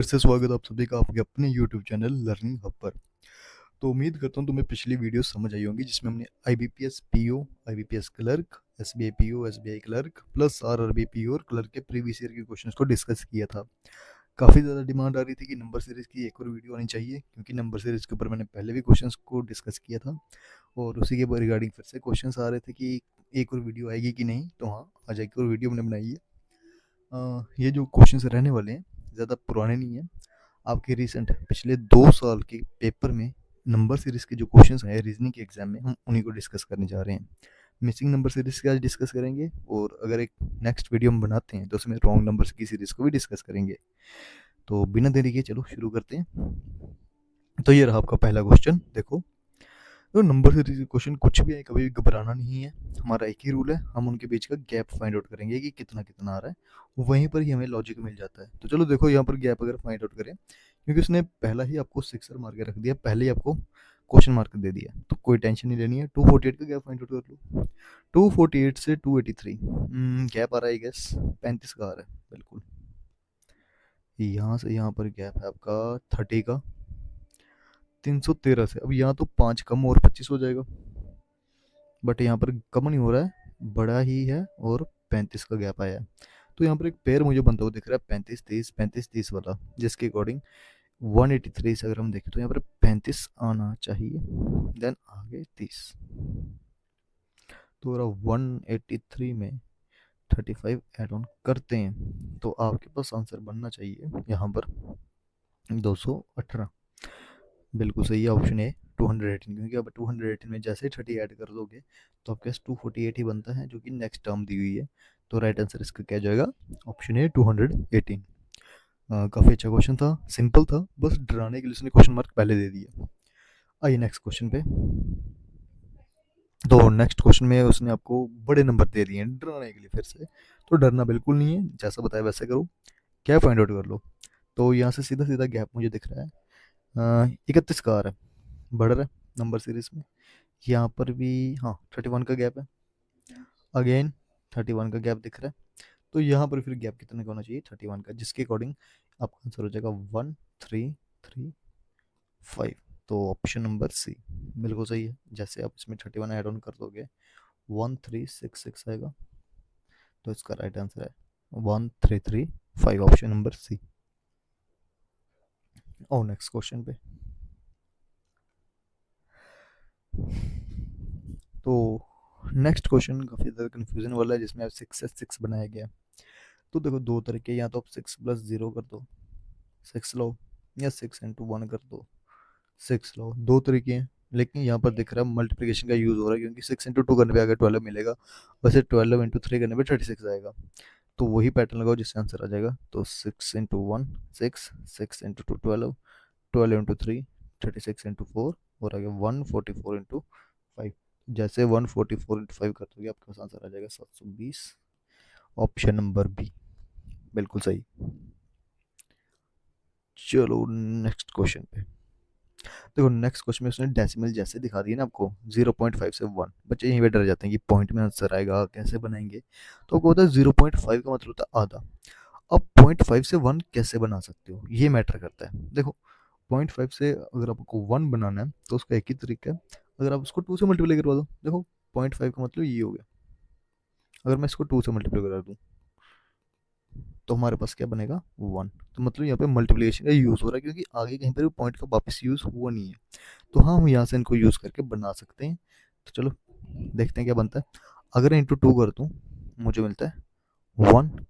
फिर से स्वागत आप सभी का आपके अपने यूट्यूब चैनल लर्निंग हब पर। तो उम्मीद करता हूँ तुम्हें पिछली वीडियो समझ आई होंगी जिसमें हमने IBPS PO, IBPS clerk, SBI PO, SBI clerk plus RRB PO और क्लर्क के प्रीवियस ईयर के क्वेश्चंस को डिस्कस किया था। काफ़ी ज़्यादा डिमांड आ रही थी कि नंबर सीरीज़ की एक और वीडियो आनी चाहिए, क्योंकि नंबर सीरीज़ के ऊपर मैंने पहले भी क्वेश्चंस को डिस्कस किया था और उसी के रिगार्डिंग फिर से क्वेश्चंस आ रहे थे कि एक और वीडियो आएगी कि नहीं। तो हाँ, आज एक और वीडियो मैंने बनाई है। ये जो क्वेश्चंस रहने वाले हैं ज़्यादा पुराने नहीं हैं। आपके रिसेंट पिछले 2 साल के पेपर में नंबर सीरीज के जो क्वेश्चंस आए रीजनिंग के एग्जाम में, हम उन्हीं को डिस्कस करने जा रहे हैं। मिसिंग नंबर सीरीज के आज डिस्कस करेंगे, और अगर एक नेक्स्ट वीडियो हम बनाते हैं तो उसमें रॉन्ग नंबर्स की सीरीज को भी डिस्कस करेंगे। तो बिना देरी के चलो शुरू करते हैं। तो ये रहा आपका पहला क्वेश्चन। देखो, तो नंबर सीरीज के क्वेश्चन कुछ भी है, कभी भी घबराना नहीं है। हमारा एक ही रूल है, हम उनके बीच का गैप फाइंड आउट करेंगे कि कितना कितना आ रहा है, वहीं पर ही हमें लॉजिक मिल जाता है। तो चलो देखो, यहाँ पर गैप अगर फाइंड आउट करें, क्योंकि उसने पहला ही आपको सिक्सर मार के रख दिया, पहले ही आपको क्वेश्चन मार्क दे दिया, तो कोई टेंशन नहीं लेनी है। 248 का गैप फाइंड आउट कर लो। 248 से 283 गैप आ रहा है, गैस 35 का आ रहा है बिल्कुल। यहाँ से यहाँ पर गैप है आपका 30 का। 313 से अब यहाँ तो 5 कम और 25 हो जाएगा, बट यहाँ पर कम नहीं हो रहा है, बड़ा ही है, और 35 का गैप आया है। तो यहाँ पर एक पेयर मुझे बनता हुआ दिख रहा है 35 30 वाला, जिसके अकॉर्डिंग 183 से अगर हम देखें तो यहाँ पर 35 आना चाहिए, देन आगे 30। तो 183 में 35 ऐड ऑन करते हैं तो आपके पास आंसर बनना चाहिए यहाँ पर 218। बिल्कुल सही है, ऑप्शन ए 218, क्योंकि अब 218 में जैसे ही 30 ऐड कर दोगे तो आपके पास 248 ही बनता है, जो कि नेक्स्ट टर्म दी हुई है। तो राइट आंसर इसका क्या जाएगा, ऑप्शन ए 218। काफ़ी अच्छा क्वेश्चन था, सिंपल था, बस डराने के लिए उसने क्वेश्चन मार्क पहले दे दिया। आइए नेक्स्ट क्वेश्चन पे। तो नेक्स्ट क्वेश्चन में उसने आपको बड़े नंबर दे दिए हैं डराने के लिए फिर से। तो डरना बिल्कुल नहीं है, जैसा बताया वैसे करो, क्या फाइंड आउट कर लो। तो यहाँ से सीधा सीधा गैप मुझे दिख रहा है 31 का आ रहा है, बढ़ रहा है नंबर सीरीज में। यहाँ पर भी हाँ 31 का गैप है, अगेन 31 का गैप दिख रहा है। तो यहाँ पर फिर गैप कितने का होना चाहिए, 31 का, जिसके अकॉर्डिंग आपका आंसर हो जाएगा 1335। तो ऑप्शन नंबर सी बिल्कुल सही है। जैसे आप इसमें 31 ऐड ऑन कर दोगे 1366 आएगा, तो इसका राइट आंसर है 1335, ऑप्शन नंबर सी। और नेक्स्ट क्वेश्चन पे। तो नेक्स्ट क्वेश्चन काफ़ी ज़्यादा कन्फ्यूजन वाला है, जिसमें 6 से 6 बनाया गया। तो देखो दो तरीके, या तो आप 6 + 0 कर दो 6 लो, या 6 × 1 कर दो 6 लो, दो तरीके हैं। लेकिन यहाँ पर दिख रहा है मल्टीप्लिकेशन का यूज़ हो रहा है, क्योंकि 6 × 2 करने पे अगर 12 मिलेगा, वैसे 12 × 3 करने पे 36 आएगा। तो वही पैटर्न लगाओ जिससे आंसर आ जाएगा। तो 6 × 1 6, 6 × 2 12, 12 × 3 36 × 4, और आगे 144 × 5। जैसे 144 × 5 कर दोगे आपके पास आंसर आ जाएगा 720, ऑप्शन नंबर बी बिल्कुल सही। चलो नेक्स्ट क्वेश्चन पे। देखो नेक्स्ट क्वेश्चन में उसने डेसिमल जैसे दिखा दिया ना आपको, 0.5 से 1, बच्चे यहीं पे डर जाते हैं कि पॉइंट में आंसर आएगा, कैसे बनाएंगे। तो आपको पता है 0.5 का मतलब होता है आधा। अब 0.5 से 1 कैसे बना सकते हो, ये मैटर करता है। देखो 0.5 से अगर आपको 1 बनाना है तो उसका एक ही तरीका है, अगर आप उसको 2 से मल्टीप्लाई करवा दो। देखो 0.5 का मतलब ये हो गया, अगर मैं इसको 2 से मल्टीप्लाई करा दूँ तो हमारे पास क्या बनेगा 1। तो मतलब यहाँ पे मल्टीप्लिकेशन का यूज़ हो रहा है, क्योंकि आगे कहीं पर भी पॉइंट का वापस यूज़ हुआ नहीं है। तो हाँ, हम यहाँ से इनको यूज़ करके बना सकते हैं। तो चलो देखते हैं क्या बनता है। अगर इंटू 2 कर दूँ मुझे मिलता है 1,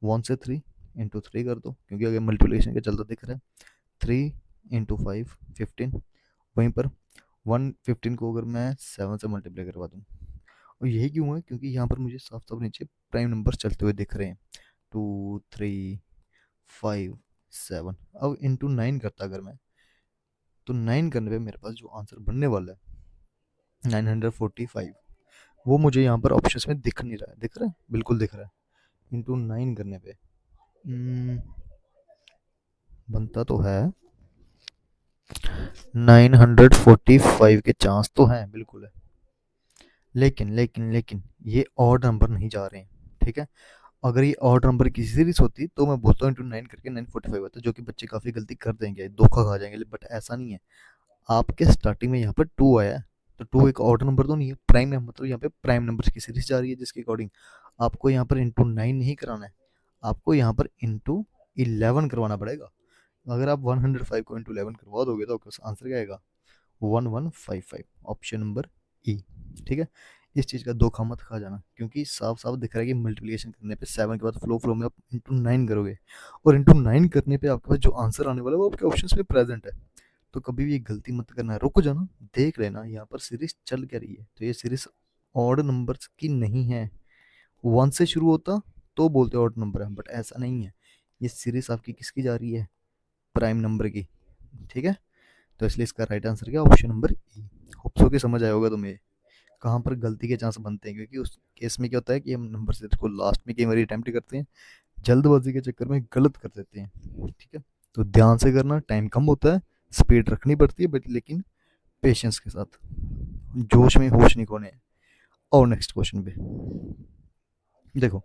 1 से 3 इंटू 3 कर दो, क्योंकि अगर मल्टीप्लिकेशन का चलता दिख रहा है। 3 × 5 15, वहीं पर 115 को अगर मैं 7 से मल्टीप्लाई करवा दूँ, और यही क्यों है, क्योंकि यहाँ पर मुझे साफ साफ नीचे प्राइम नंबर चलते हुए दिख रहे हैं 2 3 5 7। अब इंटू 9 करता अगर मैं, तो 9 करने पे मेरे पास जो आंसर बनने वाला है 945, वो मुझे यहाँ पर ऑप्शंस में दिख नहीं रहा है। दिख रहा है, बिल्कुल दिख रहा है। इंटू 9 करने पे बनता तो है 945 के चांस तो हैं, बिल्कुल है। लेकिन लेकिन लेकिन ये ऑड नंबर नहीं जा रहे हैं, ठीक है। अगर ये ऑड नंबर की सीरीज होती तो मैं बोलता हूँ इंटू 9 करके 945 होता, जो कि बच्चे काफ़ी गलती कर देंगे, धोखा खा जाएंगे, बट ऐसा नहीं है। आपके स्टार्टिंग में यहाँ पर 2 आया है, तो 2 एक ऑड नंबर तो नहीं है, प्राइम नंबर, मतलब यहाँ पे प्राइम नंबर की सीरीज जा रही है, जिसके अकॉर्डिंग आपको यहाँ पर इंटू 9 नहीं कराना है, आपको यहाँ पर इंटू 11 करवाना पड़ेगा। अगर आप 105 को इंटू 11 करवा दोगे तो आपका आंसर क्या आएगा? 1155, ऑप्शन नंबर ई। ठीक है, इस चीज़ का धोखा मत खा जाना, क्योंकि साफ साफ दिख रहा है कि मल्टीप्लिकेशन करने पे 7 के बाद फ्लो फ्लो में आप इंटू 9 करोगे, और इंटू 9 करने पे आपके पास जो आंसर आने वाला है वो आपके ऑप्शन में प्रेजेंट है। तो कभी भी ये गलती मत करना, रुक जाना, देख लेना यहाँ पर सीरीज चल क्या रही है। तो ये सीरीज ऑड नंबर्स की नहीं है। 1 से शुरू होता तो बोलते ऑड नंबर है, बट ऐसा नहीं है। ये सीरीज आपकी किसकी जा रही है? प्राइम नंबर की। ठीक है, तो इसलिए इसका राइट आंसर क्या, ऑप्शन नंबर ई। होप सो कि समझ आया होगा तुम्हें कहाँ पर गलती के चांस बनते हैं, क्योंकि उस केस में क्या होता है कि हम नंबर से को लास्ट में कई बार अटेम्प्ट करते हैं, जल्दबाजी के चक्कर में गलत कर देते हैं। ठीक है, तो ध्यान से करना, टाइम कम होता है, स्पीड रखनी पड़ती है, बट लेकिन पेशेंस के साथ, जोश में होश नहीं खोने। और नेक्स्ट क्वेश्चन पे देखो,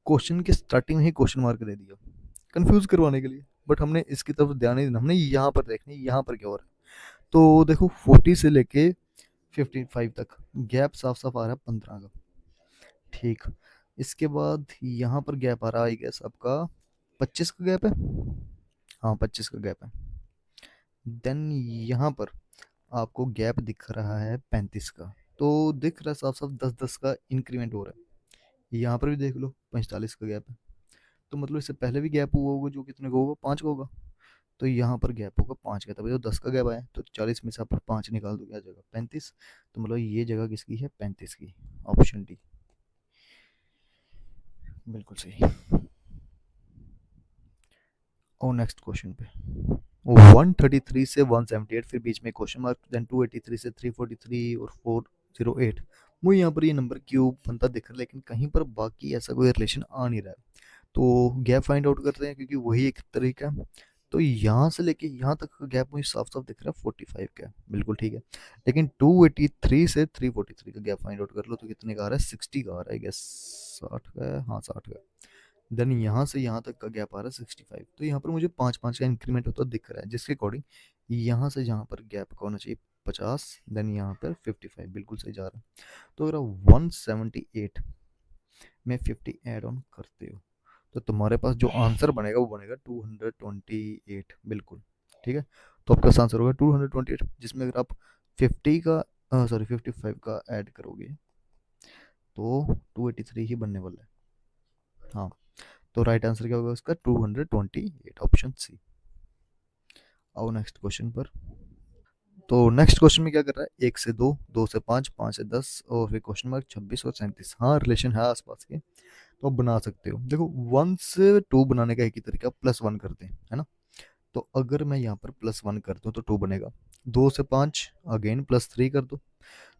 क्वेश्चन के स्टार्टिंग में ही क्वेश्चन मार्क दे दिया कंफ्यूज करवाने के लिए, बट हमने इसकी तरफ ध्यान नहीं देना, हमने यहाँ पर देखना है यहाँ पर क्या हो रहा है। तो देखो 40 से लेके 55 तक गैप साफ साफ आ रहा है 15 का। ठीक, इसके बाद यहाँ पर गैप आ रहा है, आई गेस आपका 25 का गैप है। हाँ 25 का गैप है। देन यहाँ पर आपको गैप दिख रहा है 35 का। तो दिख रहा है साफ साफ 10-10 का इंक्रीमेंट हो रहा है। यहाँ पर भी देख लो 45 का गैप है, तो मतलब इससे पहले भी गैप हुआ होगा, जो कितने का होगा, 5 का होगा। तो यहाँ पर गैप होगा 5 का, तभी तो 10 का गैप आया, तो 40 में से आप 5 निकाल दो, क्या जगह 35। तो मतलब ये जगह किसकी है? 35 की, ऑप्शन डी, बिल्कुल सही। और नेक्स्ट क्वेश्चन पे 133 से 178, फिर बीच में क्वेश्चन मार्क, देन 283 से 343 और 408। मुझे यहाँ पर ये नंबर क्यूब बनता दिख रहा है, लेकिन कहीं पर बाकी ऐसा कोई रिलेशन आ नहीं रहा है। तो गैप फाइंड आउट करते हैं, क्योंकि वही एक तरीका है। तो यहाँ से लेके यहाँ तक का गैप मुझे साफ साफ दिख रहा है 45 का, बिल्कुल ठीक है। लेकिन 283 से 343 का गैप फाइंड आउट कर लो, तो कितने का आ रहा है? 60 का आ रहा है, गैस 60 का है, हाँ 60 का। देन यहाँ से यहाँ तक का गैप आ रहा है 65। तो यहाँ पर मुझे 5-5 का इंक्रीमेंट होता दिख रहा है, जिसके अकॉर्डिंग यहाँ से यहाँ पर गैप का होना चाहिए 50, देन यहाँ पर 55, बिल्कुल सही जा रहा है। तो अगर 178 में 50 ऐड ऑन करते हो, तो तुम्हारे पास जो आंसर बनेगा वो बनेगा 228, बिल्कुल ठीक है। तो आपका आंसर होगा 228, जिसमें अगर आप 50 का सॉरी 55 का ऐड करोगे तो 283 ही बनने वाला है। हाँ, तो राइट आंसर क्या होगा उसका? 228, ऑप्शन सी। आओ नेक्स्ट क्वेश्चन पर। तो नेक्स्ट क्वेश्चन में क्या कर रहा है? 1 से 2, 2 से 5, 5 से 10, और फिर क्वेश्चन मार्क 26 और 37। हाँ रिलेशन है आसपास के, तो आप बना सकते हो। देखो 1 से 2 बनाने का एक ही तरीका, +1 करते हैं, है ना। तो अगर मैं यहाँ पर +1 कर दूँ तो 2 बनेगा। 2 से 5 अगेन +3 कर दो।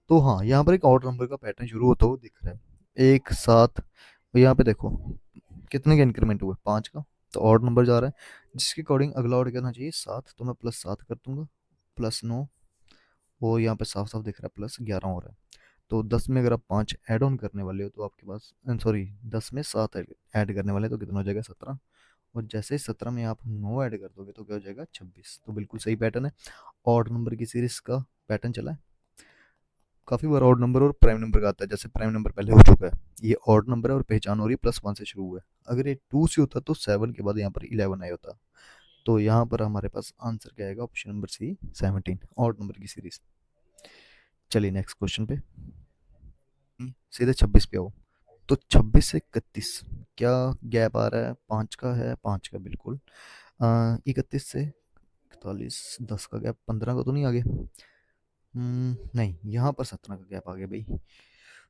तो हाँ, यहाँ पर एक ऑड नंबर का पैटर्न शुरू होता हुआ दिख रहा है, 1 7। और यहाँ पे देखो कितने का इंक्रीमेंट हुआ? 5 का। तो ऑड नंबर जा रहा है, जिसके अकॉर्डिंग अगला ऑर्डर करना चाहिए 7, तो मैं +7 कर दूंगा, +9। और यहाँ पे साफ साफ दिख रहा है +11 हो रहा है। तो 10 में अगर आप 5 ऐड ऑन करने वाले हो तो आपके पास, सॉरी 10 में 7 ऐड करने वाले, तो कितना हो जाएगा? 17। और जैसे ही 17 में आप 9 ऐड कर दोगे तो क्या हो जाएगा? 26। तो बिल्कुल सही पैटर्न है, ऑड नंबर की सीरीज का पैटर्न चला है। काफी बार ऑड नंबर और प्राइम नंबर का आता है, जैसे प्राइम नंबर पहले हो चुका है, ये ऑड नंबर है और पहचान हो रही है +1 से शुरू हुआ है। अगर ये 2 से होता तो 7 के बाद यहाँ पर 11 आया होता। तो यहाँ पर हमारे पास आंसर क्या आएगा? Option number C, 17, odd number की सीरीज। चलिए नेक्स्ट क्वेश्चन पे, सीधे 26 पे आओ। तो 26 से 31 क्या गैप आ रहा है? 5 का है, 5 का बिल्कुल। 31 से 41, 10 का गैप, 15 का तो नहीं आगे। नहीं, यहाँ पर 17 का गैप आ गया भाई।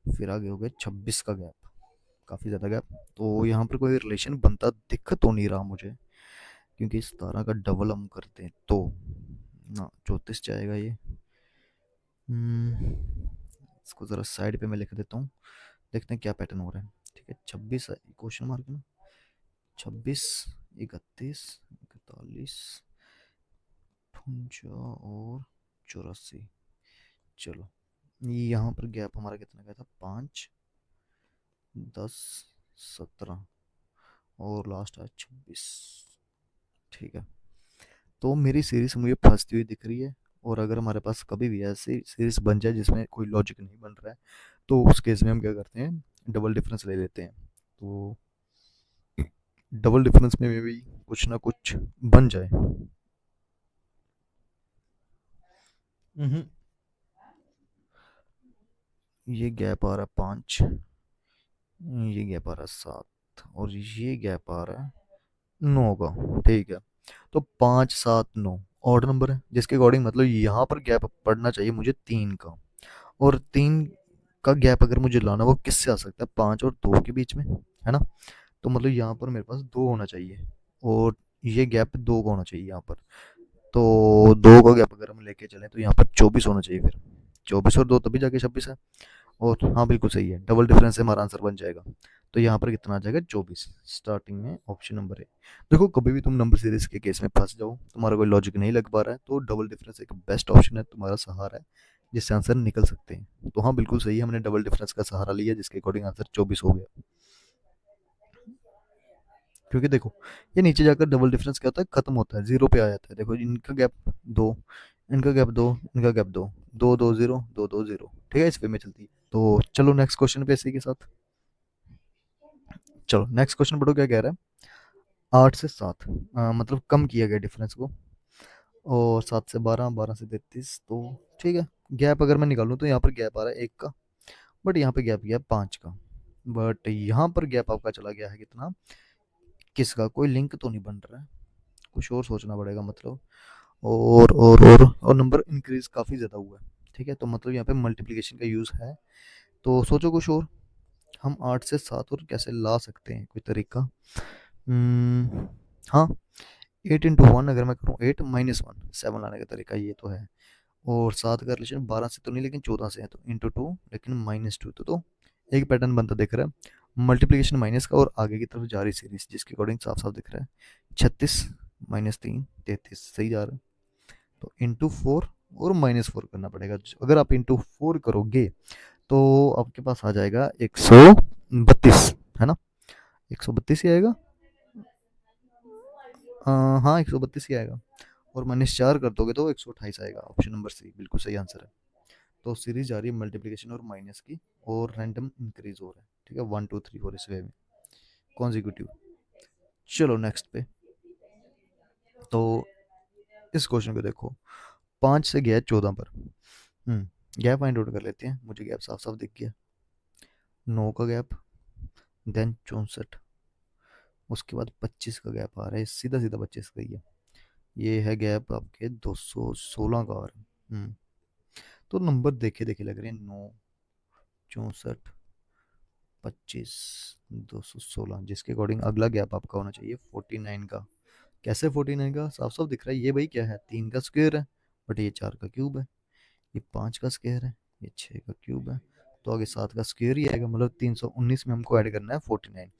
फिर आगे हो गया 26 का गैप, काफ़ी ज़्यादा गैप। तो यहाँ पर कोई रिलेशन बनता दिख तो नहीं रहा मुझे, क्योंकि 17 का डबल हम करते हैं तो ना 34 जाएगा ये। इसको ज़रा साइड पे मैं लिख देता हूँ, देखते हैं क्या पैटर्न हो रहा है। ठीक है, 26 क्वेश्चन मार्क ना, 26, 31, 41, 58 और 84। चलो, यहाँ पर गैप हमारा कितना गया था? 5, 10, 17। और लास्ट है 26। ठीक है, तो मेरी सीरीज मुझे फंसती हुई दिख रही है। और अगर हमारे पास कभी भी ऐसी सीरीज बन जाए जिसमें कोई लॉजिक नहीं बन रहा है, तो उस केस में हम क्या करते हैं, डबल डिफरेंस ले लेते हैं। तो डबल डिफरेंस में भी कुछ ना कुछ बन जाए। हम्म, ये गैप आ रहा है 5, ये गैप आ रहा है 7, और ये गैप आ रहा है 9 का। ठीक है, तो 5 7 9 ऑड नंबर है, जिसके अकॉर्डिंग मतलब यहाँ पर गैप पड़ना चाहिए मुझे 3 का। और 3 का गैप अगर मुझे लाना, वो किससे आ सकता है, 5 और 2 के बीच में, है ना। तो मतलब यहाँ पर मेरे पास 2 होना चाहिए, और ये गैप 2 का होना चाहिए यहाँ पर। तो 2 का गैप अगर हम लेके चलें तो यहाँ पर 24 होना चाहिए फिर। 24 और 2 तभी जाके 26 है। और हाँ, बिल्कुल सही है, डबल डिफरेंस से हमारा आंसर बन जाएगा। तो यहाँ पर कितना आ जाएगा, 24। स्टार्टिंग में ऑप्शन नंबर है। देखो, कभी भी तुम नंबर सीरीज के केस में फंस जाओ, तुम्हारा कोई लॉजिक नहीं लग पा रहा है, तो डबल डिफरेंस एक बेस्ट ऑप्शन है, तुम्हारा सहारा है, जिससे आंसर निकल सकते हैं। तो हाँ, बिल्कुल सही है, हमने डबल डिफरेंस का सहारा लिया, जिसके अकॉर्डिंग आंसर 24 हो गया। क्योंकि देखो, ये नीचे जाकर डबल डिफरेंस क्या होता है, खत्म होता है, जीरो पे आ जाता है। देखो, इनका गैप 2, इनका गैप 2, इनका गैप 2, 2 2 0, 2 2 0। ठीक है, इस वे में चलती है। तो चलो नेक्स्ट क्वेश्चन पे इसी के साथ। चलो नेक्स्ट क्वेश्चन पढ़ो, क्या कह रहा है। 8 से 7, मतलब कम किया गया डिफरेंस को। और 7 से 12, 12 से 33। तो ठीक है, गैप अगर मैं निकालूँ तो यहाँ पर गैप आ रहा है 1 का, बट यहाँ पे गैप गया 5 का। बट यहाँ पर गैप आपका चला गया है कितना, किसका, कोई लिंक तो नहीं बन रहा है, कुछ और सोचना पड़ेगा मतलब। और नंबर इंक्रीज काफ़ी ज़्यादा हुआ है। ठीक है, तो मतलब यहाँ पे मल्टीप्लिकेशन का यूज़ है। तो सोचो कुछ और, हम 8 से 7 और कैसे ला सकते हैं, कोई तरीका। हम्म, हाँ, 8 × 1 अगर मैं करूँ 8 - 1, 7 लाने का तरीका ये तो है। और 7 का रिलेशन 12 से तो नहीं, लेकिन 14 से है, तो × 2, लेकिन -2। तो एक पैटर्न बनता दिख रहा है, मल्टीप्लिकेशन माइनस का और आगे की तरफ जा रही सीरीज, जिसके अकॉर्डिंग साफ साफ दिख रहा है। 36 -3, 33 सही जा रहा है। तो × 4 और -4 करना पड़ेगा। अगर आप × 4 करोगे तो आपके पास आ जाएगा 132, है ना। 132 ही आएगा। हाँ, 132 ही आएगा। और -4 कर दोगे तो 128 आएगा। ऑप्शन नंबर सी बिल्कुल सही आंसर है। तो सीरीज जा रही है मल्टीप्लिकेशन और माइनस की, और रैंडम इंक्रीज हो रहा है। ठीक है, 1 2 3 4 इस वे में कॉन्जिक्यूटिव। चलो नेक्स्ट पे। तो इस क्वेश्चन को देखो, 5 से गया 14 पर। गैप फाइंड आउट कर लेते हैं, मुझे गैप साफ साफ दिख गया। 9 का गैप, देन 64, उसके बाद 25 का गैप आ रहा है, सीधा सीधा 25 का ही है। ये है गैप आपके 216 का आ रहा है। तो नंबर देखे देखे लग रहे हैं, 9, 64, 25, 216, जिसके अकॉर्डिंग अगला गैप आपका होना चाहिए 49 का। कैसे 49 का, साफ साफ दिख रहा है, ये भाई क्या है, 3 का स्क्वायर है, बट ये 4 का क्यूब है। ये 5 का स्क्वायर है, ये 6 का क्यूब है। तो आगे 7 का स्क्वायर ही आएगा, मतलब 319 में हमको ऐड करना है 49।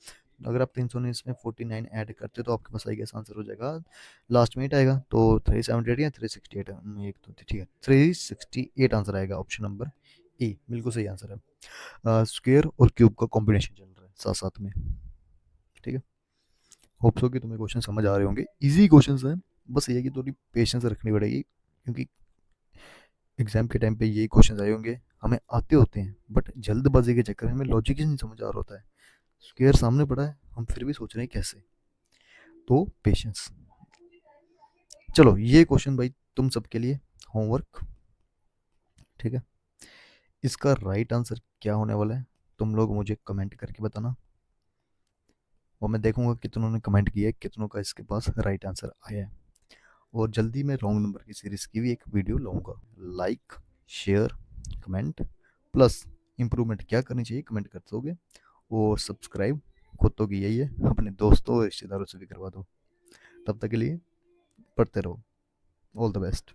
अगर आप 319 में 49 ऐड करते तो आपके पास आई गेस आंसर हो जाएगा, लास्ट में 8 आएगा, तो 378 या 368 है, एक तो ठीक है, 368 आंसर आएगा। ऑप्शन नंबर ए बिल्कुल सही आंसर है। स्क्वायर और क्यूब का कॉम्बिनेशन चल रहा है साथ साथ में। ठीक है, होप सो कि तुम्हें क्वेश्चन समझ आ रहे होंगे, इजी क्वेश्चन हैं। बस ये है कि थोड़ी पेशेंस रखनी पड़ेगी, क्योंकि एग्जाम के टाइम पे यही क्वेश्चन आए होंगे, हमें आते होते हैं, बट जल्दबाजी के चक्कर में हमें लॉजिक ही नहीं समझ आ रहा होता है। स्क्वायर सामने पड़ा है, हम फिर भी सोच रहे हैं कैसे। तो पेशेंस। चलो ये क्वेश्चन भाई तुम सबके लिए होमवर्क। ठीक है, इसका राइट आंसर क्या होने वाला है, तुम लोग मुझे कमेंट करके बताना, और मैं देखूंगा कितनों ने कमेंट किया है, कितनों का इसके पास राइट आंसर आया है। और जल्दी मैं रॉन्ग नंबर की सीरीज की भी एक वीडियो लाऊंगा। Like, share, comment, plus improvement क्या करनी चाहिए कमेंट कर दोगे। और सब्सक्राइब खुद तो किया ही है, अपने दोस्तों और रिश्तेदारों से भी करवा दो। तब तक के लिए पढ़ते रहो। All the best.